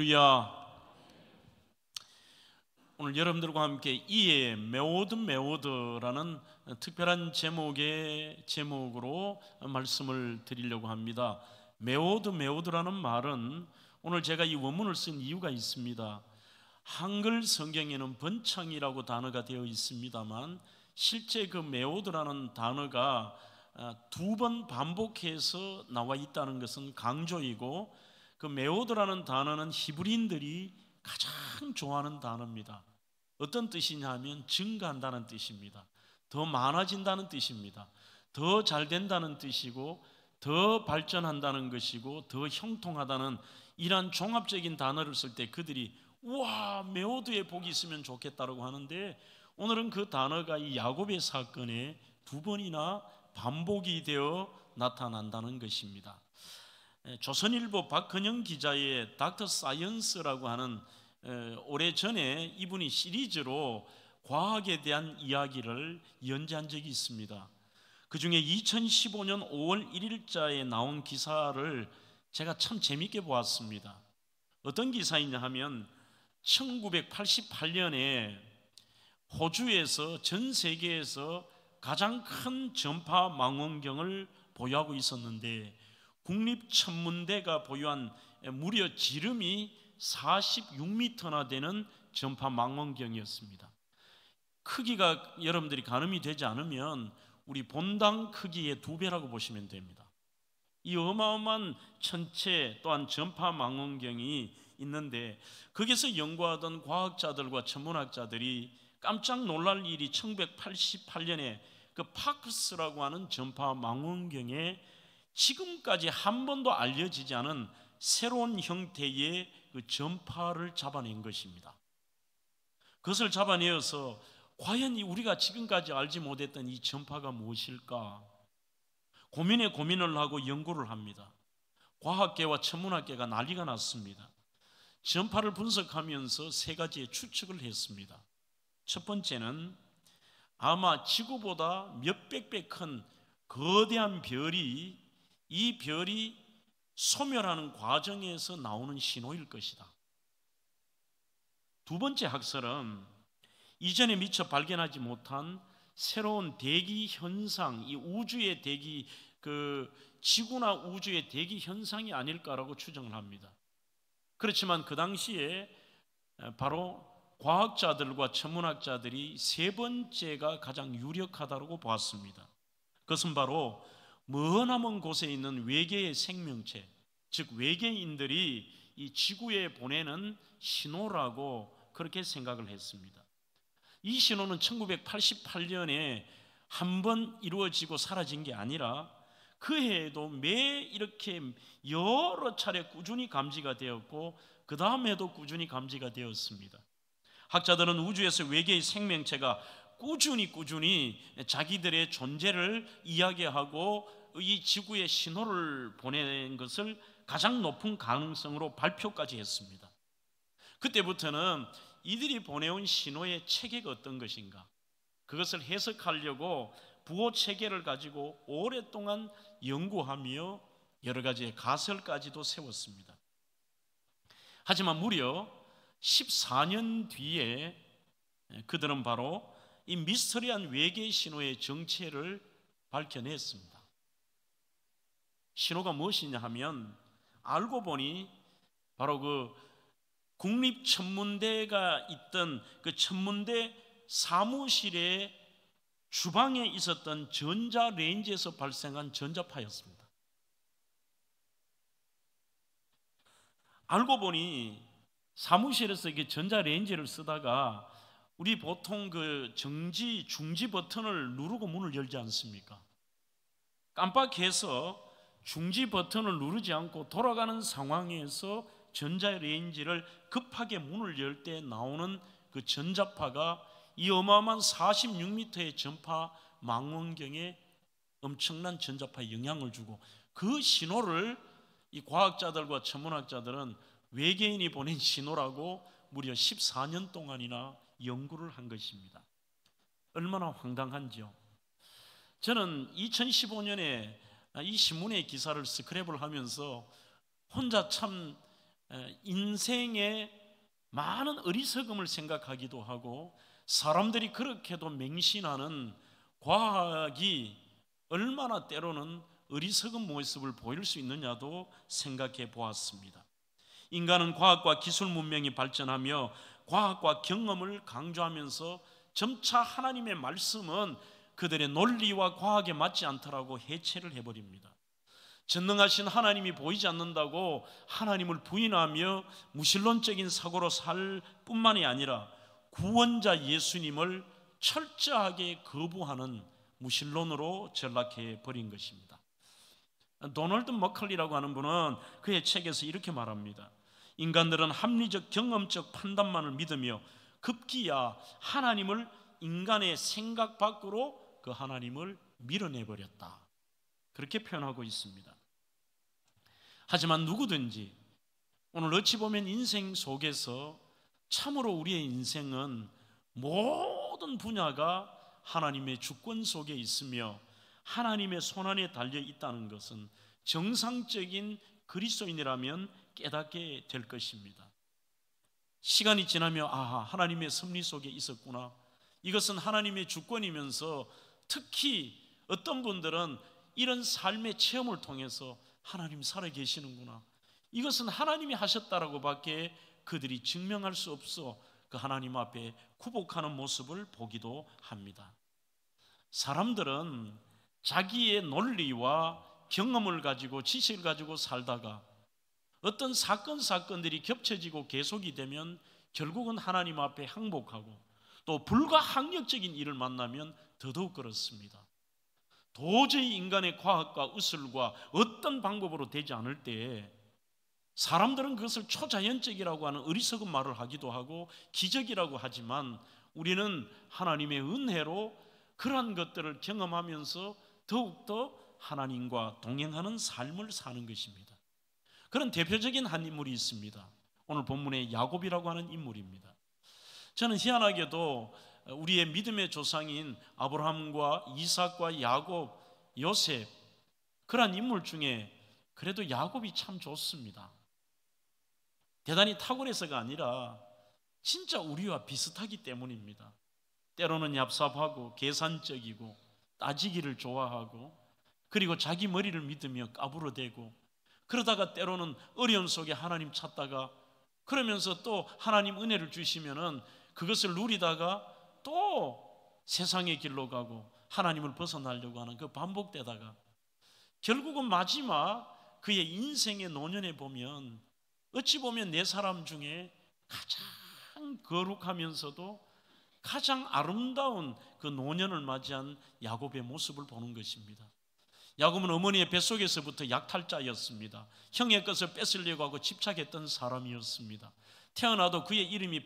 할렐루야. 오늘 여러분들과 함께 이에 메오드라는 특별한 제목으로 말씀을 드리려고 합니다. 메오드라는 말은 오늘 제가 이 원문을 쓴 이유가 있습니다. 한글 성경에는 번창이라고 단어가 되어 있습니다만 실제 그 메오드라는 단어가 두 번 반복해서 나와 있다는 것은 강조이고, 그 메오드라는 단어는 히브리인들이 가장 좋아하는 단어입니다. 어떤 뜻이냐 하면 증가한다는 뜻입니다. 더 많아진다는 뜻입니다. 더 잘 된다는 뜻이고, 더 발전한다는 것이고, 더 형통하다는 이러한 종합적인 단어를 쓸 때 그들이 우와, 메오드에 복이 있으면 좋겠다라고 하는데, 오늘은 그 단어가 이 야곱의 사건에 두 번이나 반복이 되어 나타난다는 것입니다. 조선일보 박근영 기자의 닥터 사이언스라고 하는 오래전에 이분이 시리즈로 과학에 대한 이야기를 연재한 적이 있습니다. 그 중에 2015년 5월 1일자에 나온 기사를 제가 참 재밌게 보았습니다. 어떤 기사이냐 하면 1988년에 호주에서 전 세계에서 가장 큰 전파 망원경을 보유하고 있었는데, 국립천문대가 보유한 무려 지름이 46m나 되는 전파 망원경이었습니다. 크기가 여러분들이 가늠이 되지 않으면 우리 본당 크기의 2배라고 보시면 됩니다. 이 어마어마한 천체 또한 전파 망원경이 있는데, 거기서 연구하던 과학자들과 천문학자들이 깜짝 놀랄 일이 1988년에 그 파크스라고 하는 전파 망원경에 지금까지 한 번도 알려지지 않은 새로운 형태의 그 전파를 잡아낸 것입니다. 그것을 잡아내어서 과연 우리가 지금까지 알지 못했던 이 전파가 무엇일까 고민을 하고 연구를 합니다. 과학계와 천문학계가 난리가 났습니다. 전파를 분석하면서 세 가지의 추측을 했습니다. 첫 번째는 아마 지구보다 몇백 배 큰 거대한 별이, 이 별이 소멸하는 과정에서 나오는 신호일 것이다. 두 번째 학설은 이전에 미처 발견하지 못한 새로운 대기 현상, 이 우주의 대기, 지구나 우주의 대기 현상이 아닐까라고 추정을 합니다. 그렇지만 그 당시에 바로 과학자들과 천문학자들이 세 번째가 가장 유력하다고 보았습니다. 그것은 바로 머나먼 곳에 있는 외계의 생명체, 즉 외계인들이 이 지구에 보내는 신호라고 그렇게 생각을 했습니다. 이 신호는 1988년에 한 번 이루어지고 사라진 게 아니라 그 해에도 매 이렇게 여러 차례 꾸준히 감지가 되었고, 그 다음 해도 꾸준히 감지가 되었습니다. 학자들은 우주에서 외계의 생명체가 꾸준히 자기들의 존재를 이야기하고 이 지구에 신호를 보낸 것을 가장 높은 가능성으로 발표까지 했습니다. 그때부터는 이들이 보내온 신호의 체계가 어떤 것인가, 그것을 해석하려고 부호 체계를 가지고 오랫동안 연구하며 여러 가지의 가설까지도 세웠습니다. 하지만 무려 14년 뒤에 그들은 바로 이 미스터리한 외계 신호의 정체를 밝혀냈습니다. 신호가 무엇이냐 하면, 알고 보니 바로 그 국립천문대가 있던 그 천문대 사무실의 주방에 있었던 전자레인지에서 발생한 전자파였습니다. 알고 보니 사무실에서 이게 전자레인지를 쓰다가 우리 보통 그 정지, 중지 버튼을 누르고 문을 열지 않습니까? 깜빡해서 중지 버튼을 누르지 않고 돌아가는 상황에서 전자레인지를 급하게 문을 열 때 나오는 그 전자파가 이 어마어마한 46m의 전파 망원경에 엄청난 전자파에 영향을 주고, 그 신호를 이 과학자들과 천문학자들은 외계인이 보낸 신호라고 무려 14년 동안이나 연구를 한 것입니다. 얼마나 황당한지요. 저는 2015년에 이 신문의 기사를 스크랩을 하면서 혼자 참 인생의 많은 어리석음을 생각하기도 하고, 사람들이 그렇게도 맹신하는 과학이 얼마나 때로는 어리석은 모습을 보일 수 있느냐도 생각해 보았습니다. 인간은 과학과 기술 문명이 발전하며 과학과 경험을 강조하면서 점차 하나님의 말씀은 그들의 논리와 과학에 맞지 않더라고 해체를 해버립니다. 전능하신 하나님이 보이지 않는다고 하나님을 부인하며 무신론적인 사고로 살 뿐만이 아니라 구원자 예수님을 철저하게 거부하는 무신론으로 전락해 버린 것입니다. 도널드 머클리라고 하는 분은 그의 책에서 이렇게 말합니다. 인간들은 합리적 경험적 판단만을 믿으며 급기야 하나님을 인간의 생각 밖으로 그 하나님을 밀어내버렸다, 그렇게 표현하고 있습니다. 하지만 누구든지 오늘 어찌 보면 인생 속에서 참으로 우리의 인생은 모든 분야가 하나님의 주권 속에 있으며 하나님의 손안에 달려 있다는 것은 정상적인 그리스도인이라면 깨닫게 될 것입니다. 시간이 지나며 하나님의 섭리 속에 있었구나, 이것은 하나님의 주권이면서 특히 어떤 분들은 이런 삶의 체험을 통해서 하나님 살아계시는구나, 이것은 하나님이 하셨다라고 밖에 그들이 증명할 수 없어 그 하나님 앞에 굴복하는 모습을 보기도 합니다. 사람들은 자기의 논리와 경험을 가지고 지식을 가지고 살다가 어떤 사건들이 겹쳐지고 계속이 되면 결국은 하나님 앞에 항복하고, 또 불가항력적인 일을 만나면 더더욱 그렇습니다. 도저히 인간의 과학과 의술과 어떤 방법으로 되지 않을 때에 사람들은 그것을 초자연적이라고 하는 어리석은 말을 하기도 하고 기적이라고 하지만, 우리는 하나님의 은혜로 그러한 것들을 경험하면서 더욱더 하나님과 동행하는 삶을 사는 것입니다. 그런 대표적인 한 인물이 있습니다. 오늘 본문의 야곱이라고 하는 인물입니다. 저는 희한하게도 우리의 믿음의 조상인 아브라함과 이삭과 야곱, 요셉, 그러한 인물 중에 그래도 야곱이 참 좋습니다. 대단히 탁월해서가 아니라 진짜 우리와 비슷하기 때문입니다. 때로는 얍삽하고 계산적이고 따지기를 좋아하고, 그리고 자기 머리를 믿으며 까불어대고, 그러다가 때로는 어려움 속에 하나님 찾다가, 그러면서 또 하나님 은혜를 주시면은 그것을 누리다가 또 세상의 길로 가고 하나님을 벗어나려고 하는 그 반복되다가 결국은 마지막 그의 인생의 노년에 보면 어찌 보면 네 사람 중에 가장 거룩하면서도 가장 아름다운 그 노년을 맞이한 야곱의 모습을 보는 것입니다. 야곱은 어머니의 뱃속에서부터 약탈자였습니다. 형의 것을 뺏으려고 하고 집착했던 사람이었습니다. 태어나도 그의 이름이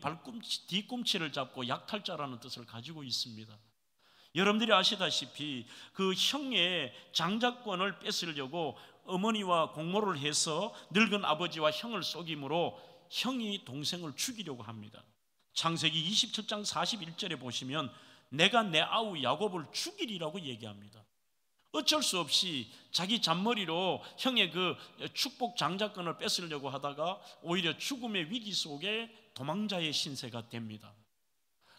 뒤꿈치를 잡고 약탈자라는 뜻을 가지고 있습니다. 여러분들이 아시다시피 그 형의 장자권을 뺏으려고 어머니와 공모를 해서 늙은 아버지와 형을 속임으로 형이 동생을 죽이려고 합니다. 창세기 27장 41절에 보시면 내가 내 아우 야곱을 죽이리라고 얘기합니다. 어쩔 수 없이 자기 잔머리로 형의 그 축복 장자권을 뺏으려고 하다가 오히려 죽음의 위기 속에 도망자의 신세가 됩니다.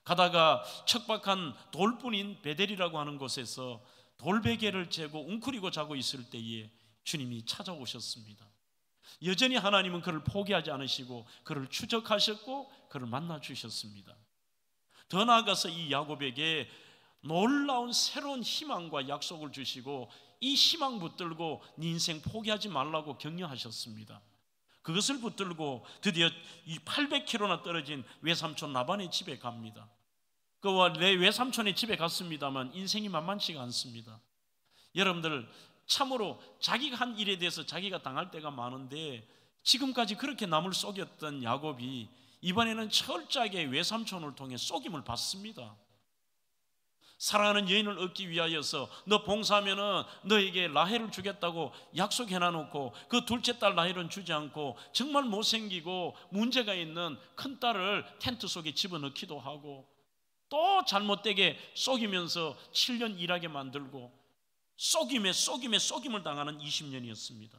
가다가 척박한 돌뿐인 베델이라고 하는 곳에서 돌베개를 재고 웅크리고 자고 있을 때에 주님이 찾아오셨습니다. 여전히 하나님은 그를 포기하지 않으시고 그를 추적하셨고 그를 만나 주셨습니다. 더 나아가서 이 야곱에게 놀라운 새로운 희망과 약속을 주시고 이 희망 붙들고 네 인생 포기하지 말라고 격려하셨습니다. 그것을 붙들고 드디어 800km나 떨어진 외삼촌 라반의 집에 갑니다. 그와 내 외삼촌의 집에 갔습니다만 인생이 만만치가 않습니다. 여러분들 참으로 자기가 한 일에 대해서 자기가 당할 때가 많은데 지금까지 그렇게 남을 속였던 야곱이 이번에는 철저하게 외삼촌을 통해 속임을 받습니다. 사랑하는 여인을 얻기 위하여서 너 봉사하면은 너에게 라헬을 주겠다고 약속해놔놓고 그 둘째 딸 라헬은 주지 않고 정말 못생기고 문제가 있는 큰 딸을 텐트 속에 집어넣기도 하고 또 잘못되게 속이면서 7년 일하게 만들고 속임을 당하는 20년이었습니다.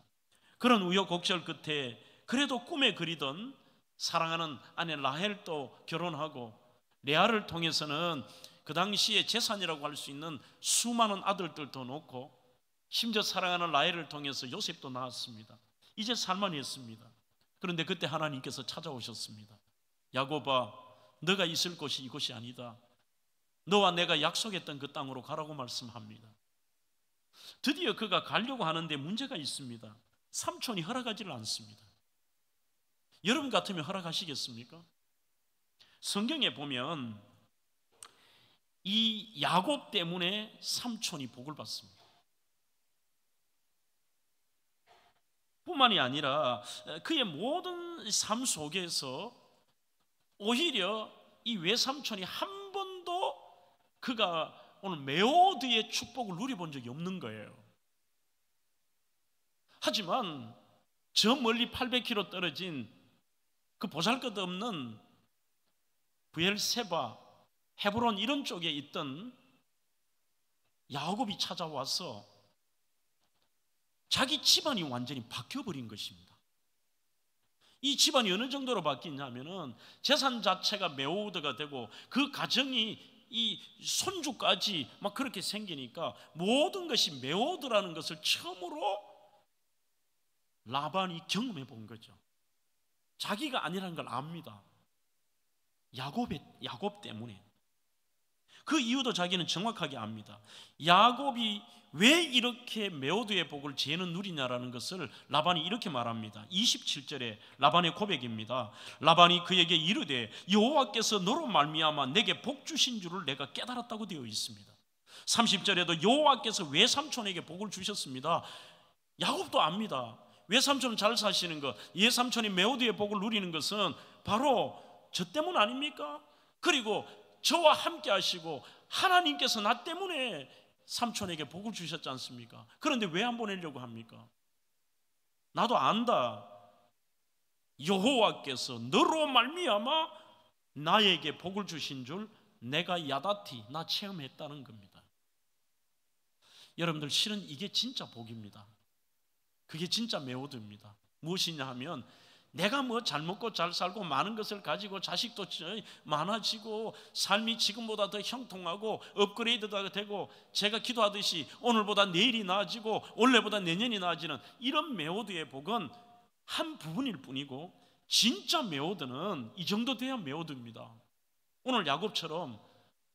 그런 우여곡절 끝에 그래도 꿈에 그리던 사랑하는 아내 라헬도 결혼하고, 레아를 통해서는 그 당시에 재산이라고 할 수 있는 수많은 아들들도 놓고, 심지어 사랑하는 라헬을 통해서 요셉도 낳았습니다. 이제 살만했습니다. 그런데 그때 하나님께서 찾아오셨습니다. 야곱아, 너가 있을 곳이 이곳이 아니다. 너와 내가 약속했던 그 땅으로 가라고 말씀합니다. 드디어 그가 가려고 하는데 문제가 있습니다. 삼촌이 허락하지를 않습니다. 여러분 같으면 허락하시겠습니까? 성경에 보면 이 야곱 때문에 삼촌이 복을 받습니다. 뿐만이 아니라 그의 모든 삶 속에서 오히려 이 외삼촌이 한 번도 그가 오늘 메오드의 축복을 누려본 적이 없는 거예요. 하지만 저 멀리 800km 떨어진 그 보잘것없는 브엘세바, 헤브론 이런 쪽에 있던 야곱이 찾아와서 자기 집안이 완전히 바뀌어버린 것입니다. 이 집안이 어느 정도로 바뀌냐면은 재산 자체가 메오드가 되고 그 가정이 이 손주까지 막 그렇게 생기니까 모든 것이 메오드라는 것을 처음으로 라반이 경험해 본 거죠. 자기가 아니라는 걸 압니다. 야곱 때문에. 그 이유도 자기는 정확하게 압니다. 야곱이 왜 이렇게 메오드의 복을 쟤는 누리냐라는 것을 라반이 이렇게 말합니다. 27절에 라반의 고백입니다. 라반이 그에게 이르되 여호와께서 너로 말미암아 내게 복 주신 줄을 내가 깨달았다고 되어 있습니다. 30절에도 여호와께서 외삼촌에게 복을 주셨습니다. 야곱도 압니다. 외삼촌은 잘 사시는 것, 예삼촌이 메오드의 복을 누리는 것은 바로 저 때문 아닙니까? 그리고 저와 함께 하시고 하나님께서 나 때문에 삼촌에게 복을 주셨지 않습니까? 그런데 왜 안 보내려고 합니까? 나도 안다. 여호와께서 너로 말미암아 나에게 복을 주신 줄 내가 야다티, 나 체험했다는 겁니다. 여러분들, 실은 이게 진짜 복입니다. 그게 진짜 메오드입니다. 무엇이냐 하면 내가 뭐 잘 먹고 잘 살고 많은 것을 가지고 자식도 많아지고 삶이 지금보다 더 형통하고 업그레이드가 되고 제가 기도하듯이 오늘보다 내일이 나아지고 올해보다 내년이 나아지는 이런 메오드의 복은 한 부분일 뿐이고, 진짜 메오드는 이 정도 돼야 메오드입니다. 오늘 야곱처럼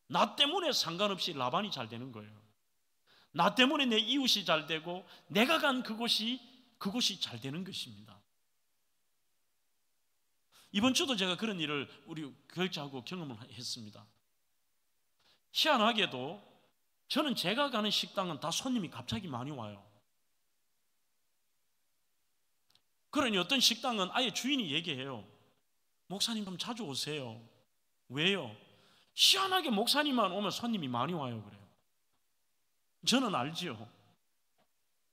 나 때문에 상관없이 라반이 잘 되는 거예요. 나 때문에 내 이웃이 잘 되고 내가 간 그곳이 잘 되는 것입니다. 이번 주도 제가 그런 일을 우리 교육자하고 경험을 했습니다. 희한하게도 저는 제가 가는 식당은 다 손님이 갑자기 많이 와요. 그러니 어떤 식당은 아예 주인이 얘기해요. 목사님 좀 자주 오세요. 왜요? 희한하게 목사님만 오면 손님이 많이 와요. 그래요. 저는 알지요.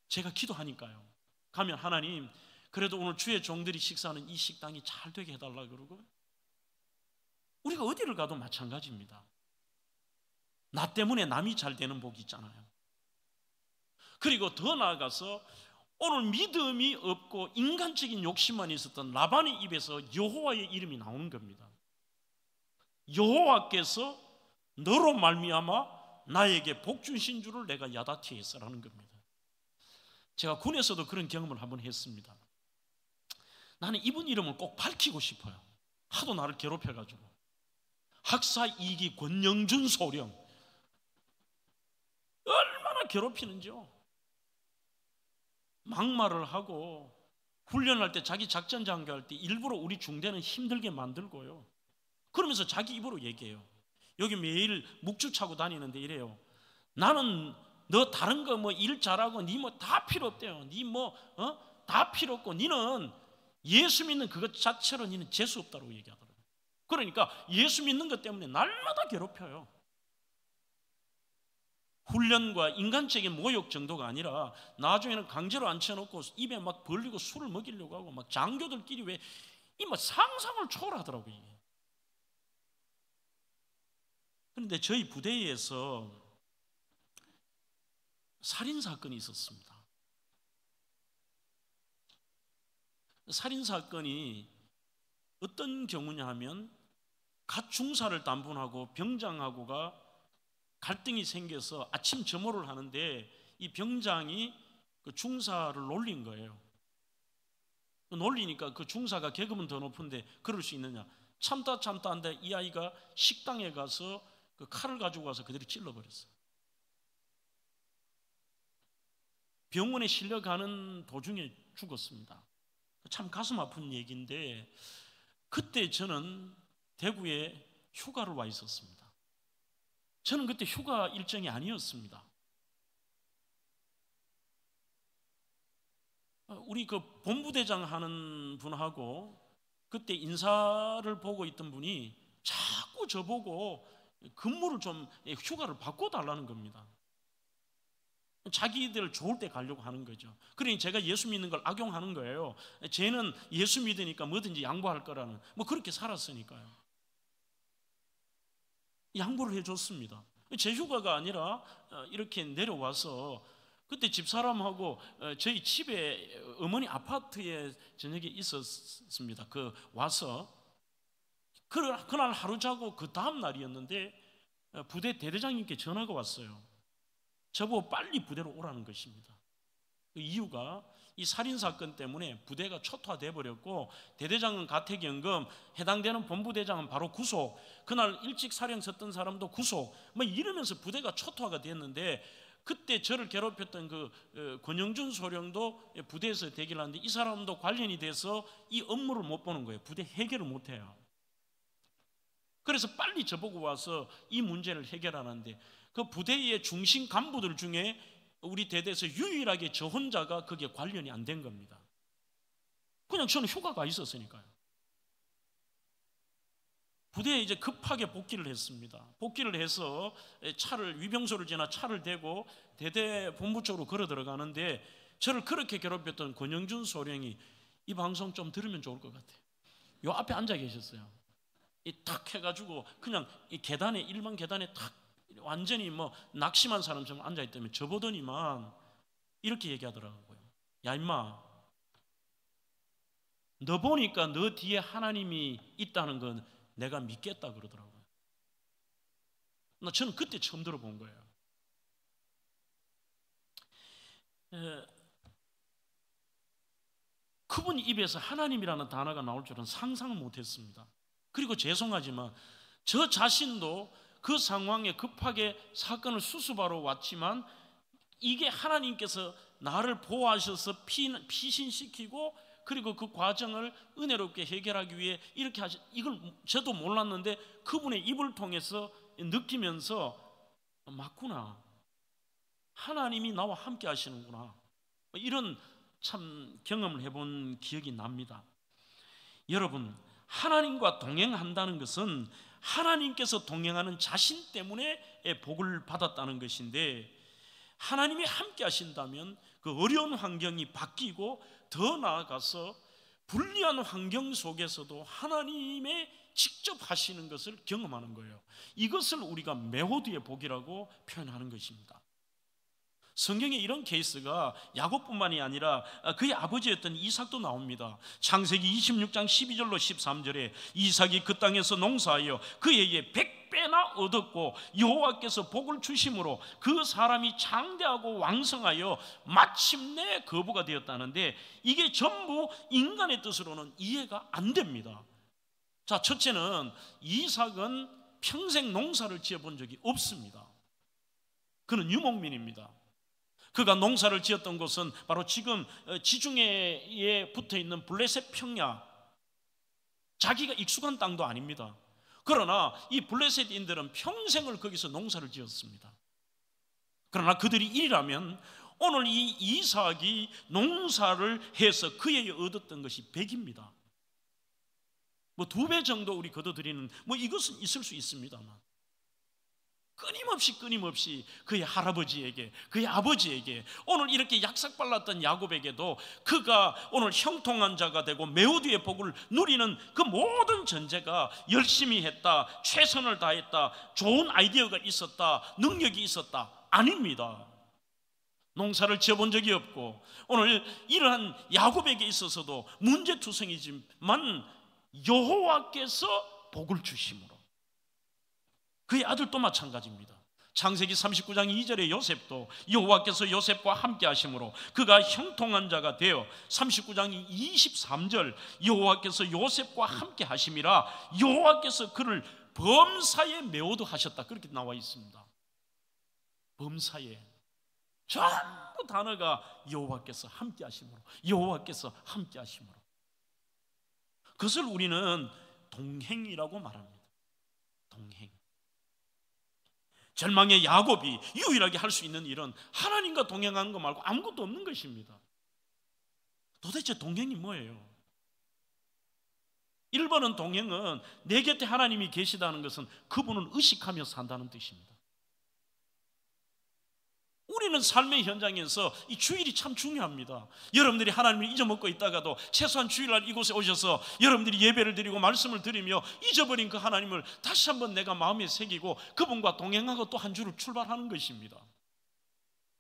제가 기도하니까요. 가면 하나님, 그래도 오늘 주의 종들이 식사하는 이 식당이 잘 되게 해달라 그러고, 우리가 어디를 가도 마찬가지입니다. 나 때문에 남이 잘 되는 복이 있잖아요. 그리고 더 나아가서 오늘 믿음이 없고 인간적인 욕심만 있었던 라반의 입에서 여호와의 이름이 나오는 겁니다. 여호와께서 너로 말미암아 나에게 복 주신 줄을 내가 야다티 했어라는 겁니다. 제가 군에서도 그런 경험을 한번 했습니다. 나는 이분 이름을 꼭 밝히고 싶어요. 하도 나를 괴롭혀가지고. 학사 2기 권영준 소령, 얼마나 괴롭히는지요. 막말을 하고 훈련할 때 자기 작전 장교할 때 일부러 우리 중대는 힘들게 만들고요. 그러면서 자기 입으로 얘기해요. 여기 매일 묵주 차고 다니는데 이래요. 나는 너 다른 거 뭐 일 잘하고 니 뭐 다 필요 없대요. 니 뭐 다 필요 없고 니는 예수 믿는 그것 자체로 니는 재수 없다고 얘기하더라고요. 그러니까 예수 믿는 것 때문에 날마다 괴롭혀요. 훈련과 인간적인 모욕 정도가 아니라 나중에는 강제로 앉혀놓고 입에 막 벌리고 술을 먹이려고 하고 막 장교들끼리 왜 이 뭐 상상을 초월하더라고요. 이게. 그런데 저희 부대에서 살인 사건이 있었습니다. 살인 사건이 어떤 경우냐 하면 갓 중사를 단번하고 병장하고가 갈등이 생겨서 아침 점호를 하는데 이 병장이 그 중사를 놀린 거예요. 놀리니까 그 중사가 계급은 더 높은데 그럴 수 있느냐? 참다 한데 이 아이가 식당에 가서 그 칼을 가지고 와서 그대로 찔러버렸어요. 병원에 실려가는 도중에 죽었습니다. 참 가슴 아픈 얘기인데, 그때 저는 대구에 휴가를 와 있었습니다. 저는 그때 휴가 일정이 아니었습니다. 우리 그 본부대장 하는 분하고 그때 인사를 보고 있던 분이 자꾸 저보고 근무를 좀 휴가를 바꿔달라는 겁니다. 자기들 좋을 때 가려고 하는 거죠. 그러니 제가 예수 믿는 걸 악용하는 거예요. 쟤는 예수 믿으니까 뭐든지 양보할 거라는, 뭐 그렇게 살았으니까요. 양보를 해줬습니다. 제 휴가가 아니라 이렇게 내려와서 그때 집사람하고 저희 집에 어머니 아파트에 저녁에 있었습니다. 그 와서 그날 하루 자고 그 다음 날이었는데 부대 대대장님께 전화가 왔어요. 저보고 빨리 부대로 오라는 것입니다. 그 이유가 이 살인사건 때문에 부대가 초토화돼 버렸고, 대대장은 가택연금, 해당되는 본부대장은 바로 구속, 그날 일찍 사령 섰던 사람도 구속, 뭐 이러면서 부대가 초토화가 됐는데, 그때 저를 괴롭혔던 그 권영준 소령도 부대에서 대기를 하는데 이 사람도 관련이 돼서 이 업무를 못 보는 거예요. 부대 해결을 못 해요. 그래서 빨리 저보고 와서 이 문제를 해결하는데, 그 부대의 중심 간부들 중에 우리 대대에서 유일하게 저 혼자가 그게 관련이 안 된 겁니다. 그냥 저는 휴가가 있었으니까요. 부대에 이제 급하게 복귀를 했습니다. 복귀를 해서 위병소를 지나 차를 대고 대대 본부 쪽으로 걸어 들어가는데, 저를 그렇게 괴롭혔던 권영준 소령이 이 방송 좀 들으면 좋을 것 같아요. 요 앞에 앉아 계셨어요. 탁 해가지고 그냥 이 계단에, 일반 계단에 탁 완전히 뭐 낙심한 사람처럼 앉아있다면 저보더니만 이렇게 얘기하더라고요. 야 임마, 너 보니까 너 뒤에 하나님이 있다는 건 내가 믿겠다 그러더라고요. 저는 그때 처음 들어본 거예요. 그분 입에서 하나님이라는 단어가 나올 줄은 상상을 못했습니다. 그리고 죄송하지만 저 자신도 그 상황에 급하게 사건을 수습하러 왔지만, 이게 하나님께서 나를 보호하셔서 피신시키고 그리고 그 과정을 은혜롭게 해결하기 위해 이렇게 이걸 저도 몰랐는데 그분의 입을 통해서 느끼면서 맞구나, 하나님이 나와 함께 하시는구나, 이런 참 경험을 해본 기억이 납니다. 여러분, 하나님과 동행한다는 것은 하나님께서 동행하는 자신 때문에 복을 받았다는 것인데, 하나님이 함께 하신다면 그 어려운 환경이 바뀌고 더 나아가서 불리한 환경 속에서도 하나님의 직접 하시는 것을 경험하는 거예요. 이것을 우리가 메호드의 복이라고 표현하는 것입니다. 성경에 이런 케이스가 야곱뿐만이 아니라 그의 아버지였던 이삭도 나옵니다. 창세기 26장 12절로 13절에 이삭이 그 땅에서 농사하여 그에게 100배나 얻었고 여호와께서 복을 주심으로 그 사람이 장대하고 왕성하여 마침내 거부가 되었다는데, 이게 전부 인간의 뜻으로는 이해가 안 됩니다. 자, 첫째는 이삭은 평생 농사를 지어본 적이 없습니다. 그는 유목민입니다. 그가 농사를 지었던 곳은 바로 지금 지중해에 붙어있는 블레셋 평야, 자기가 익숙한 땅도 아닙니다. 그러나 이 블레셋인들은 평생을 거기서 농사를 지었습니다. 그러나 그들이 일이라면 오늘 이 이삭이 농사를 해서 그에게 얻었던 것이 100입니다. 뭐 2배 정도 우리 거둬들이는 뭐 이것은 있을 수 있습니다만, 끊임없이 그의 할아버지에게, 그의 아버지에게, 오늘 이렇게 약삭발랐던 야곱에게도 그가 오늘 형통한 자가 되고 메호드의 복을 누리는 그 모든 전제가 열심히 했다, 최선을 다했다, 좋은 아이디어가 있었다, 능력이 있었다, 아닙니다. 농사를 지어본 적이 없고 오늘 이러한 야곱에게 있어서도 문제투성이지만 여호와께서 복을 주심으로, 그의 아들도 마찬가지입니다. 창세기 39장 2절에 요셉도 여호와께서 요셉과 함께 하심으로 그가 형통한 자가 되어, 39장 23절 여호와께서 요셉과 함께 하심이라 여호와께서 그를 범사에 메워도 하셨다, 그렇게 나와 있습니다. 범사에, 전부 단어가 여호와께서 함께 하심으로, 여호와께서 함께 하심으로. 그것을 우리는 동행이라고 말합니다. 동행. 절망의 야곱이 유일하게 할 수 있는 일은 하나님과 동행하는 것 말고 아무것도 없는 것입니다. 도대체 동행이 뭐예요? 1번은 동행은 내 곁에 하나님이 계시다는 것은 그분을 의식하며 산다는 뜻입니다. 우리는 삶의 현장에서 이 주일이 참 중요합니다. 여러분들이 하나님을 잊어먹고 있다가도 최소한 주일날 이곳에 오셔서 여러분들이 예배를 드리고 말씀을 드리며 잊어버린 그 하나님을 다시 한번 내가 마음에 새기고 그분과 동행하고 또 한 주를 출발하는 것입니다.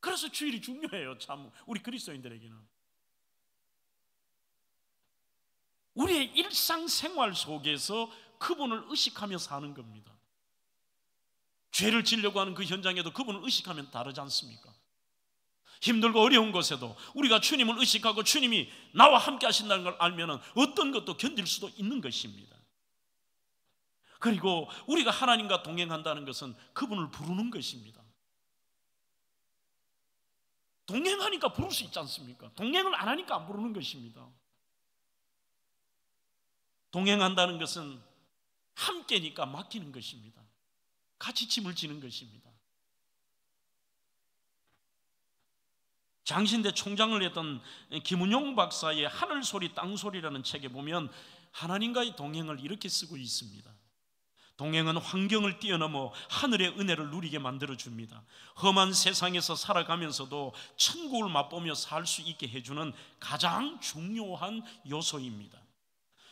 그래서 주일이 중요해요. 참 우리 그리스도인들에게는. 우리의 일상생활 속에서 그분을 의식하며 사는 겁니다. 죄를 지려고 하는 그 현장에도 그분을 의식하면 다르지 않습니까? 힘들고 어려운 곳에도 우리가 주님을 의식하고 주님이 나와 함께 하신다는 걸 알면 어떤 것도 견딜 수도 있는 것입니다. 그리고 우리가 하나님과 동행한다는 것은 그분을 부르는 것입니다. 동행하니까 부를 수 있지 않습니까? 동행을 안 하니까 안 부르는 것입니다. 동행한다는 것은 함께니까 맡기는 것입니다. 같이 짐을 지는 것입니다. 장신대 총장을 했던 김은용 박사의 하늘소리 땅소리라는 책에 보면 하나님과의 동행을 이렇게 쓰고 있습니다. 동행은 환경을 뛰어넘어 하늘의 은혜를 누리게 만들어줍니다. 험한 세상에서 살아가면서도 천국을 맛보며 살 수 있게 해주는 가장 중요한 요소입니다.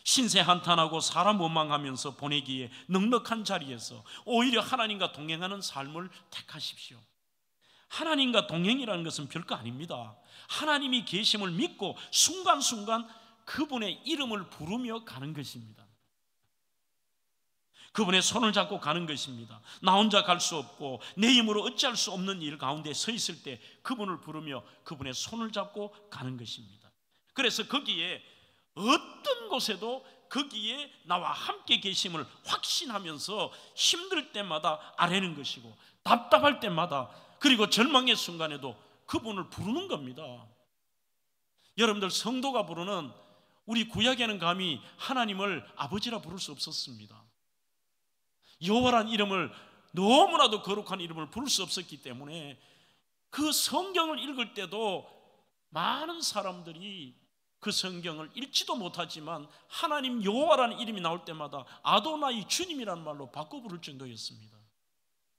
신세 한탄하고 사람 원망하면서 보내기에 넉넉한 자리에서 오히려 하나님과 동행하는 삶을 택하십시오. 하나님과 동행이라는 것은 별거 아닙니다. 하나님이 계심을 믿고 순간순간 그분의 이름을 부르며 가는 것입니다. 그분의 손을 잡고 가는 것입니다. 나 혼자 갈 수 없고 내 힘으로 어찌할 수 없는 일 가운데 서 있을 때 그분을 부르며 그분의 손을 잡고 가는 것입니다. 그래서 거기에 어떤 곳에도 거기에 나와 함께 계심을 확신하면서 힘들 때마다 아뢰는 것이고 답답할 때마다 그리고 절망의 순간에도 그분을 부르는 겁니다. 여러분들 성도가 부르는, 우리 구약에는 감히 하나님을 아버지라 부를 수 없었습니다. 여호와라는 이름을, 너무나도 거룩한 이름을 부를 수 없었기 때문에 그 성경을 읽을 때도 많은 사람들이 그 성경을 읽지도 못하지만 하나님 여호와라는 이름이 나올 때마다 아도나이 주님이라는 말로 바꿔 부를 정도였습니다.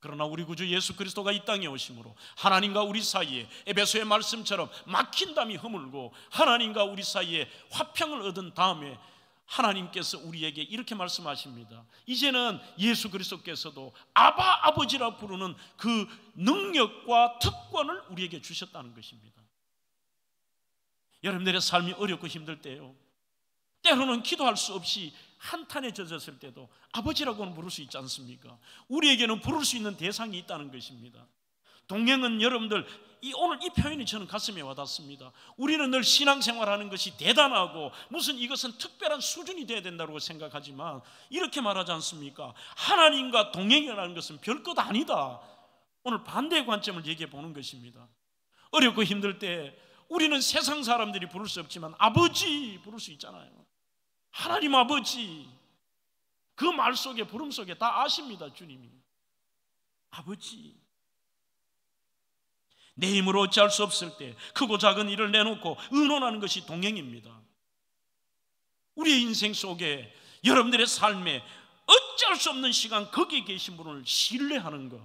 그러나 우리 구주 예수 그리스도가 이 땅에 오심으로 하나님과 우리 사이에 에베소의 말씀처럼 막힌 담이 허물고 하나님과 우리 사이에 화평을 얻은 다음에 하나님께서 우리에게 이렇게 말씀하십니다. 이제는 예수 그리스도께서도 아바 아버지라 부르는 그 능력과 특권을 우리에게 주셨다는 것입니다. 여러분들의 삶이 어렵고 힘들 때요, 때로는 기도할 수 없이 한탄에 젖었을 때도 아버지라고는 부를 수 있지 않습니까? 우리에게는 부를 수 있는 대상이 있다는 것입니다. 동행은 여러분들, 오늘 이 표현이 저는 가슴에 와닿습니다. 우리는 늘 신앙생활하는 것이 대단하고 무슨 이것은 특별한 수준이 되어야 된다고 생각하지만 이렇게 말하지 않습니까? 하나님과 동행이라는 것은 별것 아니다. 오늘 반대의 관점을 얘기해 보는 것입니다. 어렵고 힘들 때 우리는 세상 사람들이 부를 수 없지만 아버지 부를 수 있잖아요. 하나님 아버지, 그 말 속에, 부름 속에 다 아십니다. 주님이 아버지. 내 힘으로 어찌할 수 없을 때 크고 작은 일을 내놓고 의논하는 것이 동행입니다. 우리의 인생 속에, 여러분들의 삶에 어찌할 수 없는 시간 거기에 계신 분을 신뢰하는 것,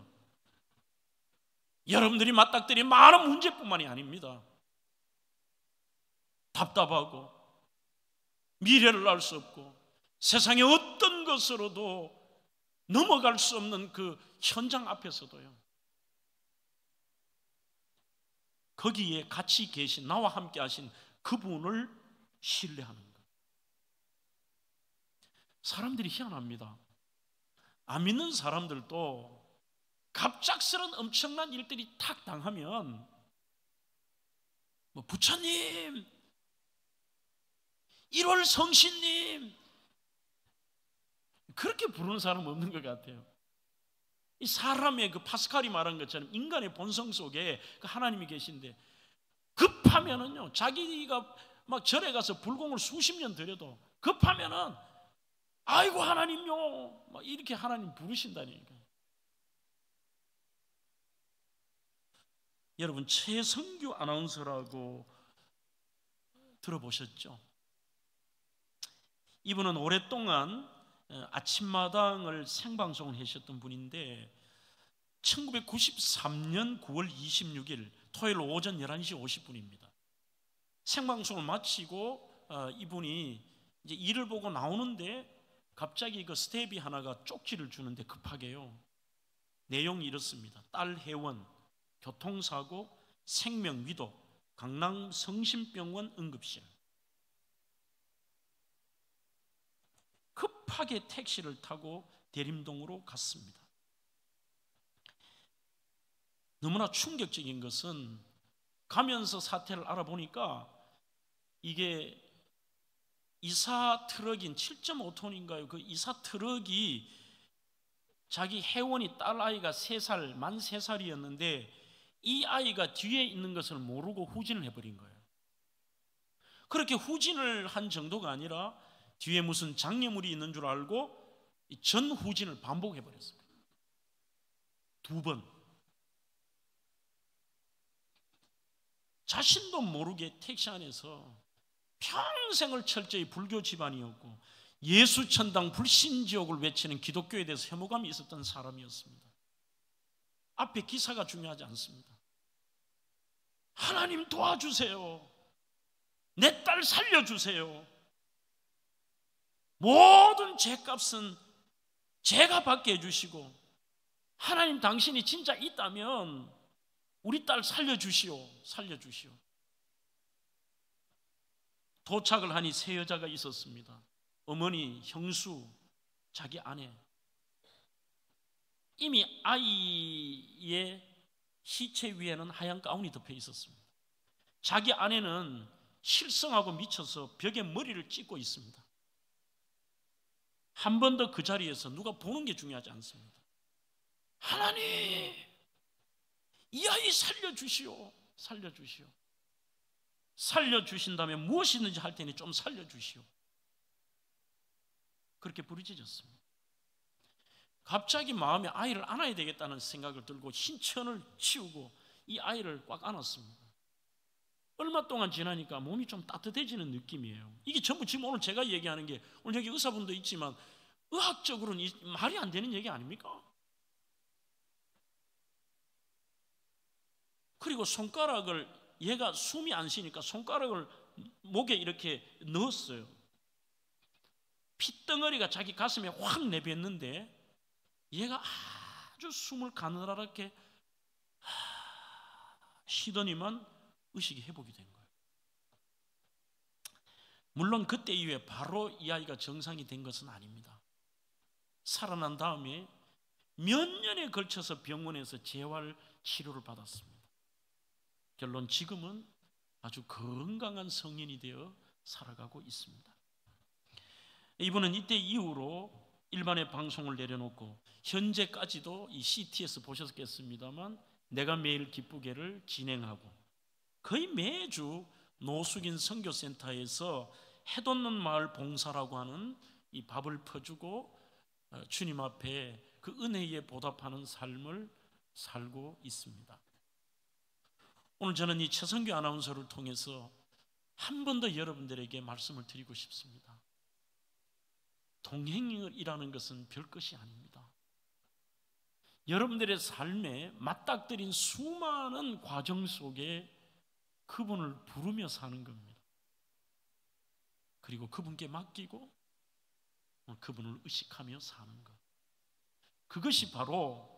여러분들이 맞닥뜨린 많은 문제뿐만이 아닙니다. 답답하고 미래를 알 수 없고 세상의 어떤 것으로도 넘어갈 수 없는 그 현장 앞에서도요, 거기에 같이 계신, 나와 함께 하신 그분을 신뢰하는 것. 사람들이 희한합니다. 안 믿는 사람들도 갑작스런 엄청난 일들이 탁 당하면 뭐 부처님, 1월 성신님 그렇게 부르는 사람 없는 것 같아요. 이 사람의 그 파스칼이 말한 것처럼 인간의 본성 속에 그 하나님이 계신데, 급하면은요, 자기가 막 절에 가서 불공을 수십 년 들여도 급하면은 아이고 하나님요 막 이렇게 하나님 부르신다니까. 여러분, 최성규 아나운서라고 들어보셨죠? 이분은 오랫동안 아침마당을 생방송을 하셨던 분인데 1993년 9월 26일 토요일 오전 11시 50분입니다. 생방송을 마치고 이분이 이제 일을 보고 나오는데 갑자기 그 스텝이 하나가 쪽지를 주는데 급하게요. 내용이 이렇습니다. 딸 혜원 교통사고 생명위도 강남 성심병원 응급실. 급하게 택시를 타고 대림동으로 갔습니다. 너무나 충격적인 것은 가면서 사태를 알아보니까 이게 이사 트럭인 7.5톤인가요? 그 이사 트럭이 자기 혜원이 딸아이가 3살, 만 3살이었는데 이 아이가 뒤에 있는 것을 모르고 후진을 해버린 거예요. 그렇게 후진을 한 정도가 아니라 뒤에 무슨 장애물이 있는 줄 알고 전 후진을 반복해버렸습니다. 2번. 자신도 모르게 택시 안에서 평생을 철저히 불교 집안이었고 예수천당 불신지옥을 외치는 기독교에 대해서 혐오감이 있었던 사람이었습니다. 앞에 기사가 중요하지 않습니다. 하나님 도와주세요. 내 딸 살려주세요. 모든 죄값은 제가 받게 해주시고 하나님 당신이 진짜 있다면 우리 딸 살려주시오. 살려주시오. 도착을 하니 3 여자가 있었습니다. 어머니, 형수, 자기 아내. 이미 아이의 시체 위에는 하얀 가운이 덮여 있었습니다. 자기 아내는 실성하고 미쳐서 벽에 머리를 찍고 있습니다. 한 번 더 그 자리에서 누가 보는 게 중요하지 않습니다. 하나님, 이 아이 살려주시오. 살려주시오. 살려주신다면 무엇이든지 할 테니 좀 살려주시오. 그렇게 부르짖었습니다. 갑자기 마음에 아이를 안아야 되겠다는 생각을 들고 신천을 치우고 이 아이를 꽉 안았습니다. 얼마 동안 지나니까 몸이 좀 따뜻해지는 느낌이에요. 이게 전부 지금 오늘 제가 얘기하는 게, 오늘 여기 의사분도 있지만 의학적으로는 말이 안 되는 얘기 아닙니까? 그리고 손가락을, 얘가 숨이 안 쉬니까 손가락을 목에 이렇게 넣었어요. 핏덩어리가 자기 가슴에 확 내뱉는데 얘가 아주 숨을 가느다랗게 쉬더니만 의식이 회복이 된 거예요. 물론 그때 이후에 바로 이 아이가 정상이 된 것은 아닙니다. 살아난 다음에 몇 년에 걸쳐서 병원에서 재활 치료를 받았습니다. 결론 지금은 아주 건강한 성인이 되어 살아가고 있습니다. 이분은 이때 이후로 일반의 방송을 내려놓고 현재까지도 이 CTS 보셨겠습니다만 내가 매일 기쁘게를 진행하고 거의 매주 노숙인 선교센터에서 해돋는 마을 봉사라고 하는 이 밥을 퍼주고 주님 앞에 그 은혜에 보답하는 삶을 살고 있습니다. 오늘 저는 이 최성규 아나운서를 통해서 한 번 더 여러분들에게 말씀을 드리고 싶습니다. 동행이라는 것은 별것이 아닙니다. 여러분들의 삶에 맞닥뜨린 수많은 과정 속에 그분을 부르며 사는 겁니다. 그리고 그분께 맡기고 그분을 의식하며 사는 것. 그것이 바로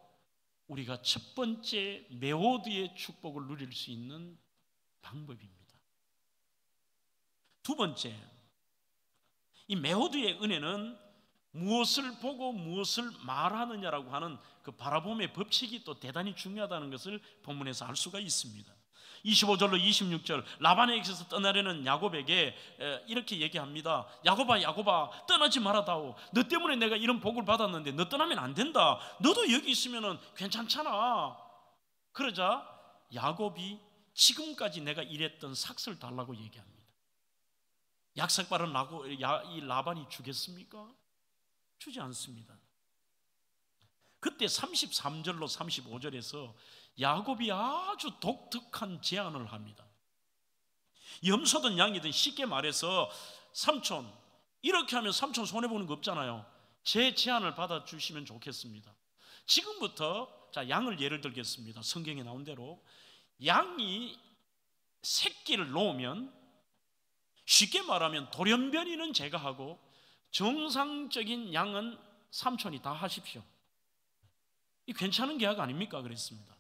우리가 첫 번째 메오드의 축복을 누릴 수 있는 방법입니다. 두 번째, 이 메호드의 은혜는 무엇을 보고 무엇을 말하느냐라고 하는 그 바라봄의 법칙이 또 대단히 중요하다는 것을 본문에서 알 수가 있습니다. 25절로 26절, 라반에게서 떠나려는 야곱에게 이렇게 얘기합니다. 야곱아, 야곱아, 떠나지 말아다오. 너 때문에 내가 이런 복을 받았는데 너 떠나면 안 된다. 너도 여기 있으면 괜찮잖아. 그러자 야곱이 지금까지 내가 일했던 삭슬 달라고 얘기합니다. 약삭발은 이 라반이 주겠습니까? 주지 않습니다. 그때 33절로 35절에서 야곱이 아주 독특한 제안을 합니다. 염소든 양이든 쉽게 말해서 삼촌, 이렇게 하면 삼촌 손해보는 거 없잖아요. 제 제안을 받아주시면 좋겠습니다. 지금부터 자, 양을 예를 들겠습니다. 성경에 나온 대로 양이 새끼를 놓으면, 쉽게 말하면 돌연변이는 제가 하고 정상적인 양은 삼촌이 다 하십시오. 이 괜찮은 계약 아닙니까? 그랬습니다.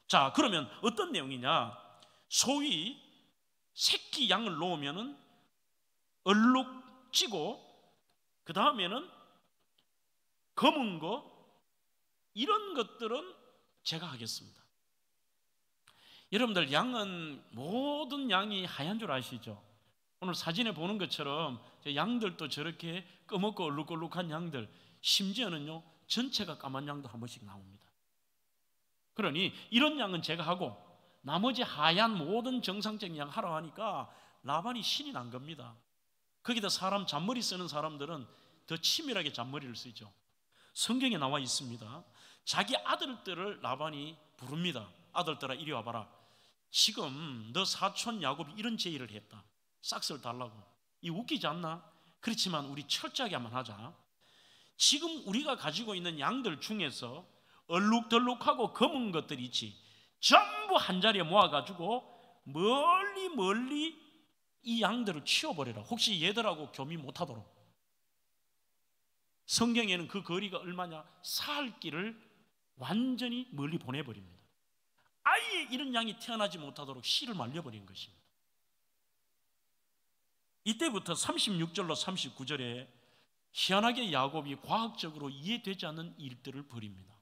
자, 그러면 어떤 내용이냐? 소위 새끼 양을 놓으면은 얼룩 찌고 그 다음에는 검은 거, 이런 것들은 제가 하겠습니다. 여러분들, 양은 모든 양이 하얀 줄 아시죠? 오늘 사진에 보는 것처럼 양들도 저렇게 검고 얼룩얼룩한 양들, 심지어는요 전체가 까만 양도 한 번씩 나옵니다. 그러니 이런 양은 제가 하고 나머지 하얀 모든 정상적인 양 하라고 하니까 라반이 신이 난 겁니다. 거기다 사람 잔머리 쓰는 사람들은 더 치밀하게 잔머리를 쓰죠. 성경에 나와 있습니다. 자기 아들들을 라반이 부릅니다. 아들들아, 이리 와봐라. 지금 너 사촌 야곱이 이런 제의를 했다. 싹스를 달라고. 이 웃기지 않나? 그렇지만 우리 철저하게 한번 하자. 지금 우리가 가지고 있는 양들 중에서 얼룩덜룩하고 검은 것들이 있지, 전부 한 자리에 모아가지고 멀리 이 양들을 치워버려라. 혹시 얘들하고 교미 못하도록. 성경에는 그 거리가 얼마냐? 사흘 길을 완전히 멀리 보내버립니다. 아예 이런 양이 태어나지 못하도록 씨를 말려버린 것입니다. 이때부터 36절로 39절에 희한하게 야곱이 과학적으로 이해되지 않는 일들을 벌입니다.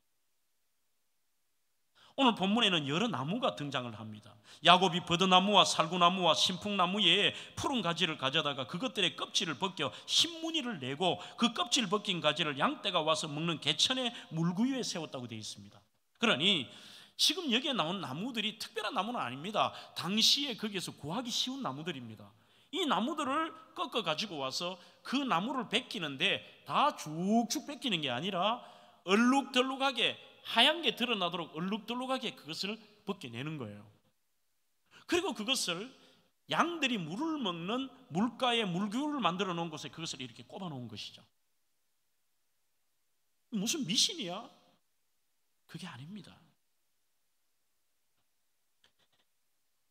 오늘 본문에는 여러 나무가 등장을 합니다. 야곱이 버드나무와 살구나무와 신풍나무에 푸른 가지를 가져다가 그것들의 껍질을 벗겨 흰무늬를 내고 그 껍질 벗긴 가지를 양떼가 와서 먹는 개천의 물구유에 세웠다고 되어 있습니다. 그러니 지금 여기에 나온 나무들이 특별한 나무는 아닙니다. 당시에 거기에서 구하기 쉬운 나무들입니다. 이 나무들을 꺾어 가지고 와서 그 나무를 벗기는데 다 쭉쭉 벗기는 게 아니라 얼룩덜룩하게 하얀 게 드러나도록 얼룩덜룩하게 그것을 벗겨내는 거예요. 그리고 그것을 양들이 물을 먹는 물가에 물교를 만들어 놓은 곳에 그것을 이렇게 꼽아 놓은 것이죠. 무슨 미신이야? 그게 아닙니다.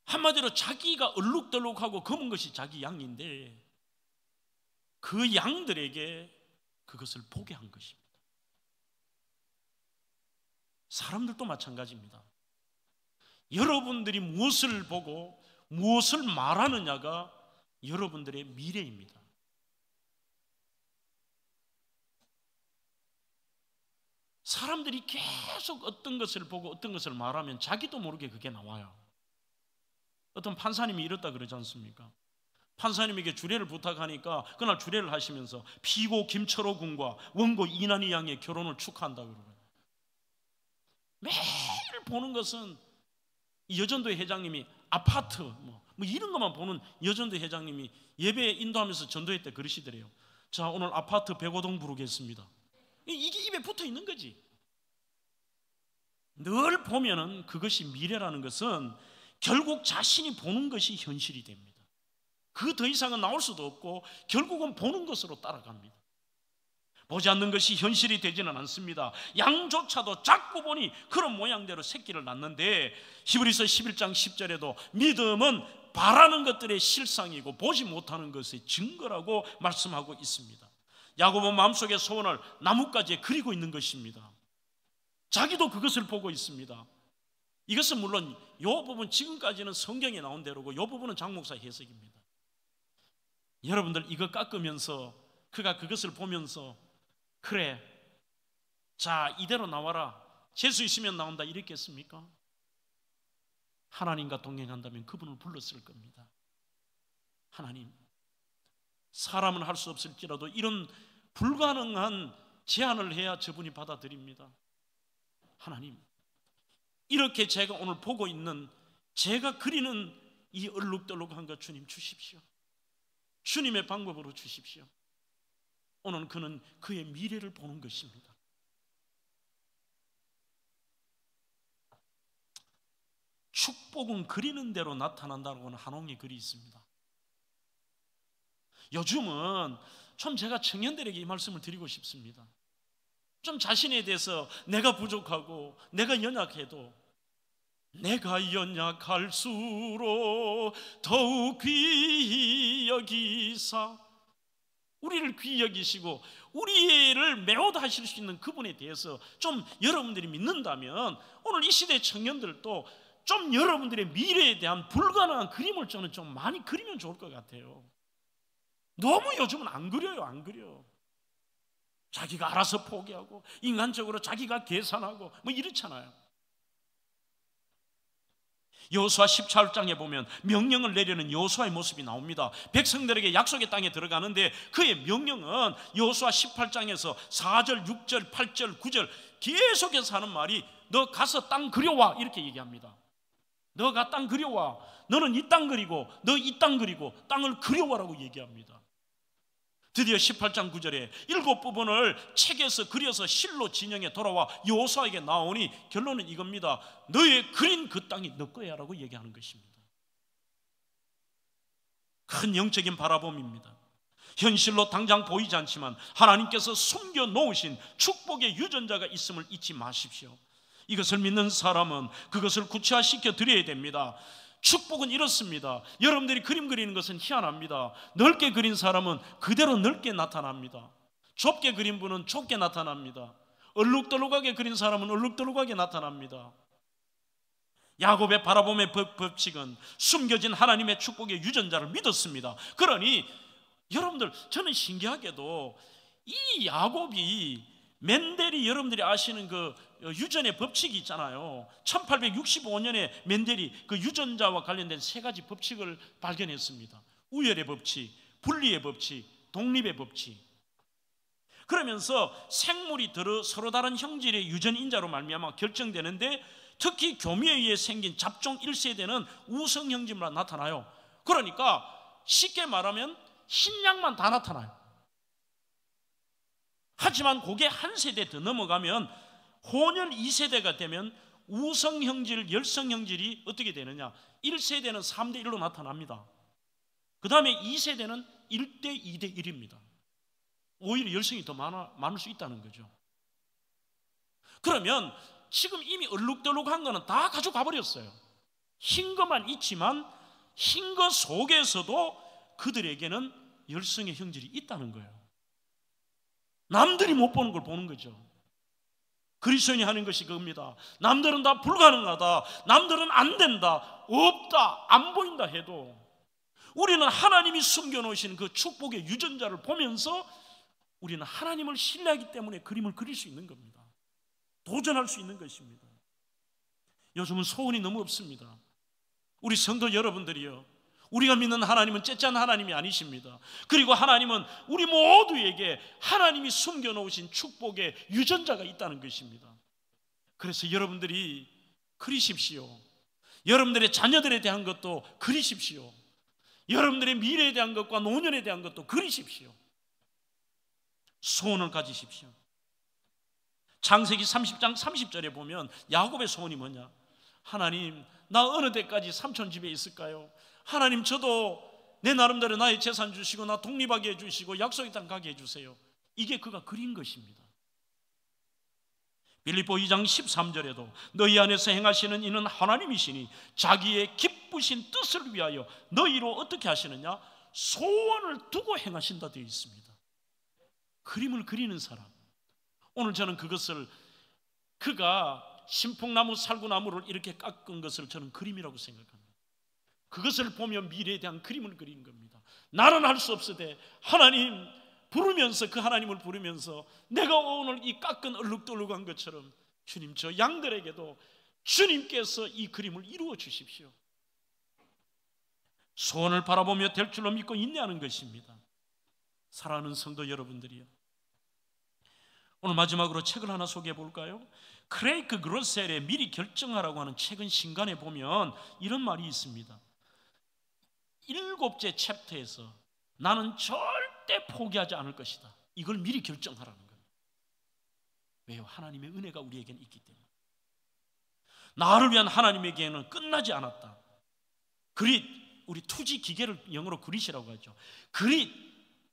한마디로 자기가 얼룩덜룩하고 검은 것이 자기 양인데 그 양들에게 그것을 보게 한 것입니다. 사람들도 마찬가지입니다. 여러분들이 무엇을 보고 무엇을 말하느냐가 여러분들의 미래입니다. 사람들이 계속 어떤 것을 보고 어떤 것을 말하면 자기도 모르게 그게 나와요. 어떤 판사님이 이렇다 그러지 않습니까? 판사님에게 주례를 부탁하니까 그날 주례를 하시면서 피고 김철호 군과 원고 이난희 양의 결혼을 축하한다고 그러고요. 매일 보는 것은 여전도 회장님이 아파트 뭐 이런 것만 보는 여전도 회장님이 예배 인도하면서 전도회 때 그러시더래요. 자, 오늘 아파트 105동 부르겠습니다. 이게 입에 붙어 있는 거지. 늘 보면은 그것이 미래라는 것은 결국 자신이 보는 것이 현실이 됩니다. 그 더 이상은 나올 수도 없고 결국은 보는 것으로 따라갑니다. 보지 않는 것이 현실이 되지는 않습니다. 양조차도 자꾸 보니 그런 모양대로 새끼를 낳는데 히브리서 11장 10절에도 믿음은 바라는 것들의 실상이고 보지 못하는 것의 증거라고 말씀하고 있습니다. 야곱은 마음속의 소원을 나뭇가지에 그리고 있는 것입니다. 자기도 그것을 보고 있습니다. 이것은 물론 이 부분 지금까지는 성경에 나온 대로고 이 부분은 장 목사 해석입니다. 여러분들 이거 깎으면서 그가 그것을 보면서 그래, 자 이대로 나와라, 재수 있으면 나온다 이랬겠습니까? 하나님과 동행한다면 그분을 불렀을 겁니다. 하나님, 사람은 할 수 없을지라도 이런 불가능한 제안을 해야 저분이 받아들입니다. 하나님, 이렇게 제가 오늘 보고 있는, 제가 그리는 이 얼룩덜룩한 것 주님 주십시오. 주님의 방법으로 주십시오. 오늘 그는 그의 미래를 보는 것입니다. 축복은 그리는 대로 나타난다고 하는 한홍의 글이 있습니다. 요즘은 좀 제가 청년들에게 이 말씀을 드리고 싶습니다. 좀 자신에 대해서 내가 부족하고 내가 연약해도 내가 연약할수록 더욱 귀히 여기사, 우리를 귀히 여기시고 우리를 메워다 하실 수 있는 그분에 대해서 좀 여러분들이 믿는다면 오늘 이 시대 청년들도 좀 여러분들의 미래에 대한 불가능한 그림을 저는 좀 많이 그리면 좋을 것 같아요. 너무 요즘은 안 그려요. 안 그려. 자기가 알아서 포기하고 인간적으로 자기가 계산하고 뭐 이렇잖아요. 여호수아 17장에 보면 명령을 내리는 여호수아의 모습이 나옵니다. 백성들에게 약속의 땅에 들어가는데 그의 명령은 여호수아 18장에서 4절, 6절, 8절, 9절 계속해서 하는 말이 너 가서 땅 그려와 이렇게 얘기합니다. 너가 땅 그려와. 너는 이 땅 그리고 너 이 땅 그리고 땅을 그려와라고 얘기합니다. 드디어 18장 9절에 7부분을 책에서 그려서 실로 진영에 돌아와 여호수아에게 나오니 결론은 이겁니다. 너의 그린 그 땅이 너 거야 라고 얘기하는 것입니다. 큰 영적인 바라봄입니다. 현실로 당장 보이지 않지만 하나님께서 숨겨 놓으신 축복의 유전자가 있음을 잊지 마십시오. 이것을 믿는 사람은 그것을 구체화시켜 드려야 됩니다. 축복은 이렇습니다. 여러분들이 그림 그리는 것은 희한합니다. 넓게 그린 사람은 그대로 넓게 나타납니다. 좁게 그린 분은 좁게 나타납니다. 얼룩덜룩하게 그린 사람은 얼룩덜룩하게 나타납니다. 야곱의 바라봄의 법칙은 숨겨진 하나님의 축복의 유전자를 믿었습니다. 그러니 여러분들, 저는 신기하게도 이 야곱이 멘델이, 여러분들이 아시는 그 유전의 법칙이 있잖아요. 1865년에 멘델이 그 유전자와 관련된 3가지 법칙을 발견했습니다. 우열의 법칙, 분리의 법칙, 독립의 법칙. 그러면서 생물이 서로 다른 형질의 유전인자로 말미암아 결정되는데 특히 교미에 의해 생긴 잡종 1세대는 우성 형질로 나타나요. 그러니까 쉽게 말하면 흰양만 다 나타나요. 하지만 그게 한 세대 더 넘어가면 혼혈 2세대가 되면 우성 형질, 열성 형질이 어떻게 되느냐? 1세대는 3대 1로 나타납니다. 그 다음에 2세대는 1대 2대 1입니다. 오히려 열성이 더 많을 수 있다는 거죠. 그러면 지금 이미 얼룩덜룩한 거는 다 가져가 버렸어요. 흰 것만 있지만 흰 것 속에서도 그들에게는 열성의 형질이 있다는 거예요. 남들이 못 보는 걸 보는 거죠. 그리스도인이 하는 것이 그겁니다. 남들은 다 불가능하다, 남들은 안 된다, 없다, 안 보인다 해도 우리는 하나님이 숨겨놓으신 그 축복의 유전자를 보면서 우리는 하나님을 신뢰하기 때문에 그림을 그릴 수 있는 겁니다. 도전할 수 있는 것입니다. 요즘은 소원이 너무 없습니다. 우리 성도 여러분들이요, 우리가 믿는 하나님은 째짠 하나님이 아니십니다. 그리고 하나님은 우리 모두에게 하나님이 숨겨놓으신 축복의 유전자가 있다는 것입니다. 그래서 여러분들이 그리십시오. 여러분들의 자녀들에 대한 것도 그리십시오. 여러분들의 미래에 대한 것과 노년에 대한 것도 그리십시오. 소원을 가지십시오. 창세기 30장 30절에 보면 야곱의 소원이 뭐냐? 하나님, 나 어느 때까지 삼촌 집에 있을까요? 하나님, 저도 내 나름대로 나의 재산 주시고 나 독립하게 해주시고 약속의 땅 가게 해주세요. 이게 그가 그린 것입니다. 빌립보 2장 13절에도 너희 안에서 행하시는 이는 하나님이시니 자기의 기쁘신 뜻을 위하여 너희로 어떻게 하시느냐? 소원을 두고 행하신다 되어 있습니다. 그림을 그리는 사람, 오늘 저는 그것을 그가 신풍나무, 살구나무를 이렇게 깎은 것을 저는 그림이라고 생각합니다. 그것을 보며 미래에 대한 그림을 그리는 겁니다. 나는 할 수 없으되 하나님 부르면서, 그 하나님을 부르면서 내가 오늘 이 깎은 얼룩덜룩한 것처럼 주님, 저 양들에게도 주님께서 이 그림을 이루어 주십시오. 소원을 바라보며 될 줄로 믿고 인내하는 것입니다. 사랑하는 성도 여러분들이요, 오늘 마지막으로 책을 하나 소개해 볼까요? 크레이크 그로셀의 미리 결정하라고 하는 책은 신간에 보면 이런 말이 있습니다. 7째 챕터에서 나는 절대 포기하지 않을 것이다, 이걸 미리 결정하라는 거예요. 왜요? 하나님의 은혜가 우리에게는 있기 때문에. 나를 위한 하나님의 계획은 끝나지 않았다. 그릿, 우리 투지 기계를 영어로 그릿이라고 하죠. 그릿,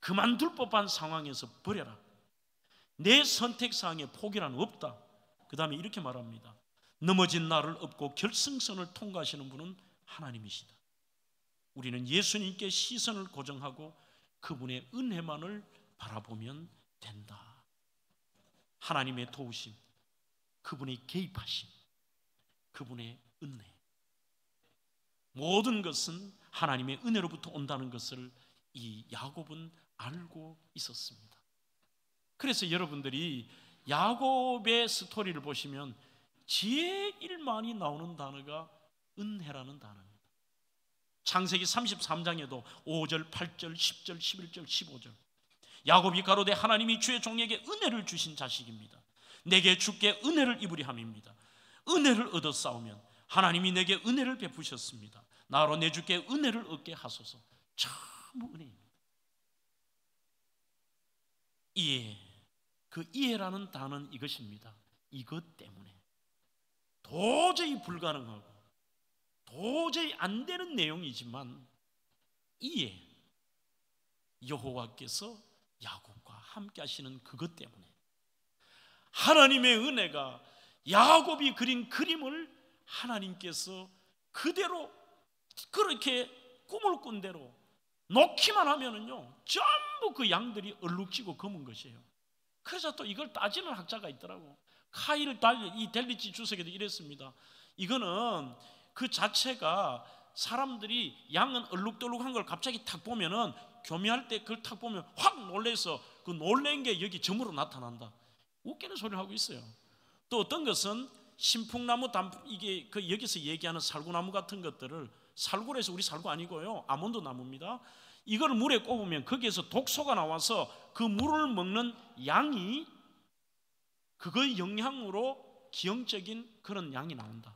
그만둘 법한 상황에서 버려라. 내 선택사항에 포기란 없다. 그 다음에 이렇게 말합니다. 넘어진 나를 업고 결승선을 통과하시는 분은 하나님이시다. 우리는 예수님께 시선을 고정하고 그분의 은혜만을 바라보면 된다. 하나님의 도우심, 그분의 개입하심, 그분의 은혜, 모든 것은 하나님의 은혜로부터 온다는 것을 이 야곱은 알고 있었습니다. 그래서 여러분들이 야곱의 스토리를 보시면 제일 많이 나오는 단어가 은혜라는 단어입니다. 창세기 33장에도 5절, 8절, 10절, 11절, 15절 야곱이 가로되 하나님이 주의 종에게 은혜를 주신 자식입니다. 내게 주께 은혜를 입으리 함입니다. 은혜를 얻어 싸우면 하나님이 내게 은혜를 베푸셨습니다. 나로 내 주께 은혜를 얻게 하소서. 전부 은혜입니다. 이해, 그 이해라는 단어는 이것입니다. 이것 때문에 도저히 불가능하고 도저히 안 되는 내용이지만 이해, 여호와께서 야곱과 함께 하시는 그것 때문에 하나님의 은혜가 야곱이 그린 그림을 하나님께서 그대로 그렇게 꿈을 꾼 대로 놓기만 하면은요 전부 그 양들이 얼룩지고 검은 것이에요. 그래서 또 이걸 따지는 학자가 있더라고. 카일 이 델리치 주석에도 이랬습니다. 이거는 그 자체가 사람들이 양은 얼룩덜룩한 걸 갑자기 탁 보면은 교미할 때 그걸 탁 보면 확 놀래서 그 놀란 게 여기 점으로 나타난다. 웃기는 소리를 하고 있어요. 또 어떤 것은 신풍나무 이게 그 여기서 얘기하는 살구나무 같은 것들을, 살구에서 우리 살구 아니고요 아몬드 나무입니다. 이걸 물에 꼽으면 거기에서 독소가 나와서 그 물을 먹는 양이 그거의 영향으로 기형적인 그런 양이 나온다.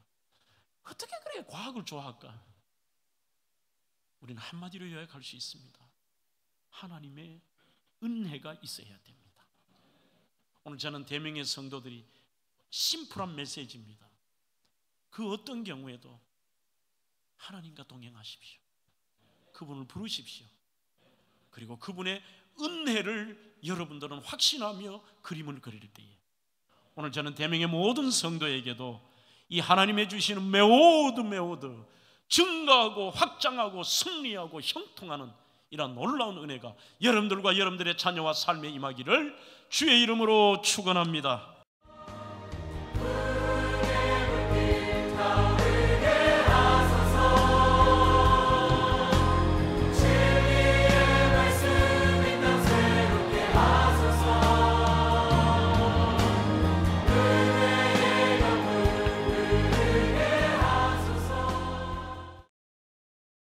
어떻게 그래 과학을 좋아할까? 우리는 한마디로 요약할 수 있습니다. 하나님의 은혜가 있어야 됩니다. 오늘 저는 대명의 성도들이 심플한 메시지입니다. 그 어떤 경우에도 하나님과 동행하십시오. 그분을 부르십시오. 그리고 그분의 은혜를 여러분들은 확신하며 그림을 그릴 때에 오늘 저는 대명의 모든 성도에게도 이 하나님의 주시는 메오드 증가하고 확장하고 승리하고 형통하는 이런 놀라운 은혜가 여러분들과 여러분들의 자녀와 삶에 임하기를 주의 이름으로 축원합니다.